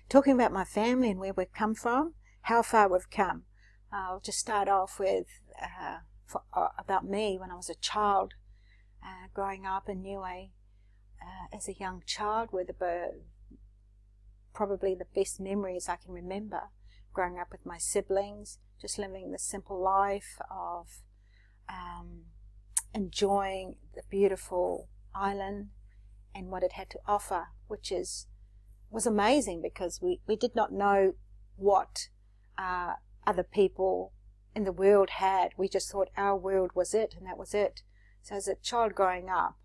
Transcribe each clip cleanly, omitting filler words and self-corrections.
talking about my family and where we've come from, how far we've come. I'll just start off with about me when I was a child, growing up in Niue as a young child, were probably the best memories I can remember. Growing up with my siblings, just living the simple life of enjoying the beautiful island and what it had to offer, which was amazing, because we did not know what other people in the world had. We just thought our world was it, and that was it. So as a child growing up,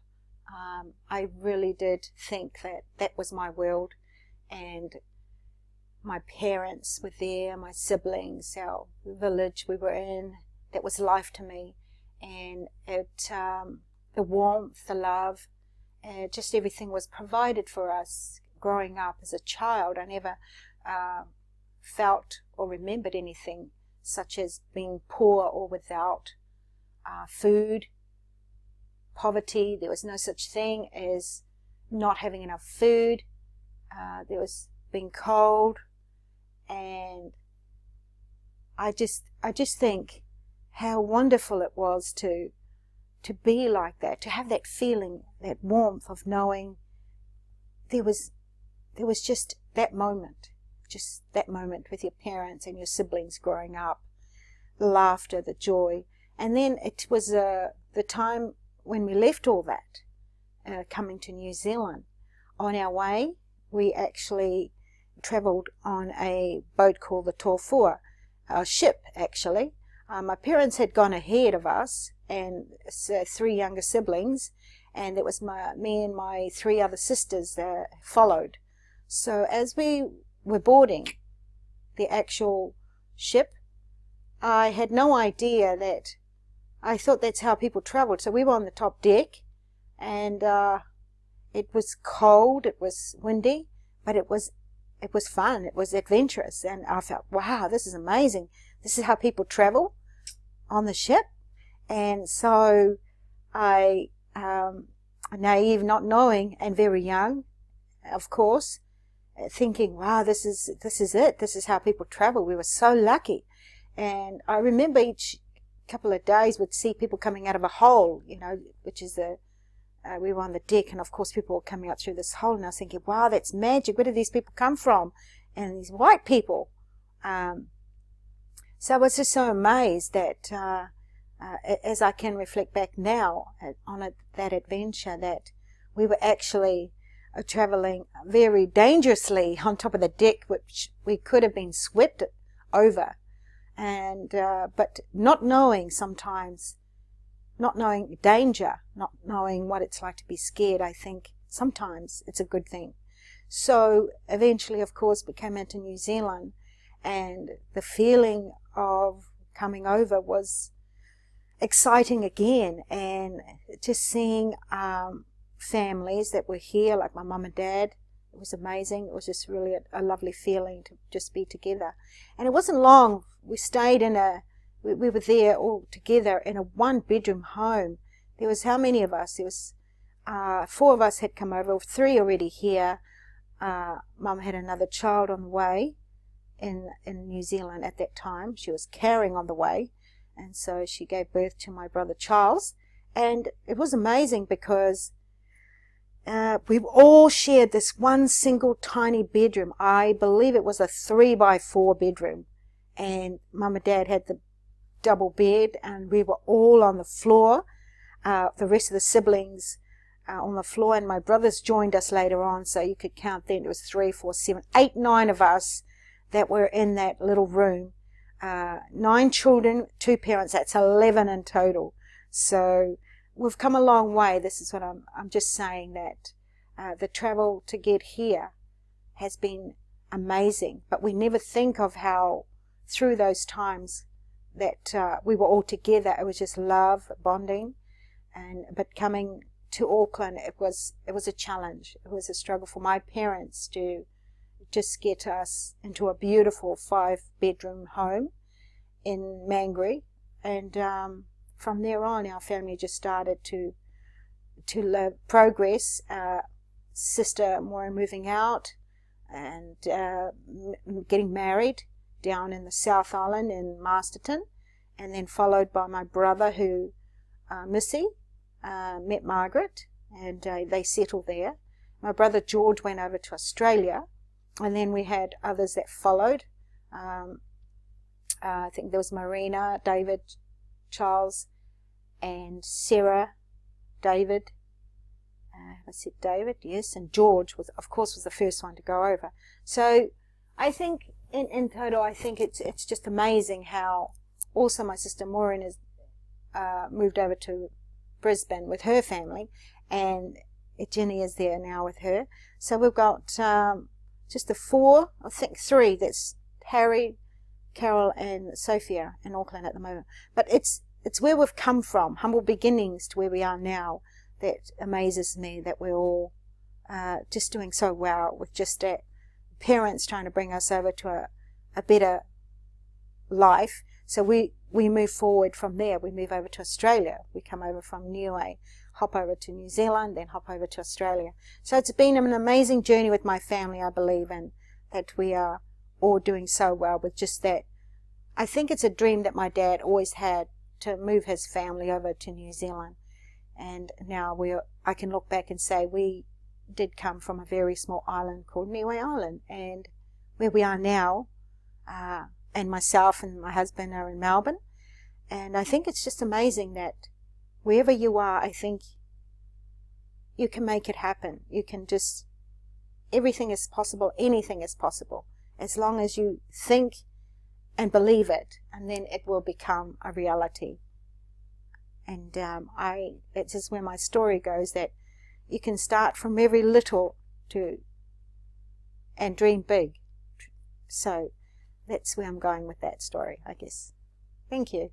I really did think that that was my world, and my parents were there, my siblings, our village we were in, that was life to me. And the warmth, the love, just everything was provided for us growing up as a child. I never felt or remembered anything such as being poor or without food, poverty. There was no such thing as not having enough food. There was being cold, and I just think how wonderful it was to be like that, to have that feeling, that warmth of knowing there was just that moment with your parents and your siblings growing up, the laughter, the joy. And then it was the time when we left all that, coming to New Zealand. On our way, we actually travelled on a boat called the Tutavaha, a ship actually. My parents had gone ahead of us, and 3 younger siblings, and it was me and my 3 other sisters that followed. So as we were boarding the actual ship, I had no idea that, I thought that's how people travelled. So we were on the top deck, and it was cold, it was windy, but it was fun, it was adventurous, and I felt, wow, this is amazing. This is how people travel on the ship. And so I, naive, not knowing, and very young, of course, thinking, wow, this is it. This is how people travel. We were so lucky. And I remember each couple of days would see people coming out of a hole, which is we were on the deck, and of course people were coming out through this hole, and I was thinking, wow, that's magic. Where did these people come from? And these white people. So I was just so amazed that, as I can reflect back now on that adventure, that we were actually traveling very dangerously on top of the deck, which we could have been swept over. And but not knowing sometimes, not knowing danger, not knowing what it's like to be scared, I think sometimes it's a good thing. So eventually, of course, we came into New Zealand, and the feeling of coming over was exciting again, and just seeing families that were here, like my mum and dad. It was amazing. It was just really a lovely feeling to just be together. And it wasn't long. We stayed we were there all together in a 1-bedroom home. There was how many of us? There was 4 of us had come over, 3 already here. Mum had another child on the way in New Zealand at that time. She was carrying on the way, and so she gave birth to my brother Charles. And it was amazing because we've all shared this one single tiny bedroom. I believe it was a 3x4 bedroom, and Mum and Dad had the double bed, and we were all on the floor. The rest of the siblings on the floor, and my brothers joined us later on, so you could count then. It was 3, 4, 7, 8, 9 of us that were in that little room. 9 children, 2 parents. That's 11 in total. So we've come a long way. This is what I'm just saying, that the travel to get here has been amazing, but we never think of how through those times that we were all together. It was just love, bonding. But coming to Auckland, it was a challenge. It was a struggle for my parents to just get us into a beautiful 5-bedroom home in Mangere, and from there on our family just started to progress. Sister more moving out, and getting married down in the South Island in Masterton, and then followed by my brother who, Missy, met Margaret, and they settled there. My brother George went over to Australia, and then we had others that followed. I think there was Marina, David, Charles, and Sarah, David. I said David, yes, and George was, of course, was the first one to go over. So I think in total, I think it's just amazing how also my sister Maureen has moved over to Brisbane with her family, and Jenny is there now with her. So we've got just the four, I think three. That's Harry, Carol, and Sophia in Auckland at the moment. But it's where we've come from, humble beginnings, to where we are now, that amazes me, that we're all just doing so well with just that. Parents trying to bring us over to a better life. So we move forward from there. We move over to Australia. We come over from Niue, hop over to New Zealand, then hop over to Australia. So it's been an amazing journey with my family, I believe, and that we are all doing so well with just that. I think it's a dream that my dad always had, to move his family over to New Zealand. And now I can look back and say we did come from a very small island called Niue Island, and where we are now, and myself and my husband are in Melbourne. And I think it's just amazing that wherever you are, I think you can make it happen. You can just, everything is possible, anything is possible, as long as you think and believe it, and then it will become a reality. And that's just where my story goes, that you can start from very little and dream big. So that's where I'm going with that story, I guess. Thank you.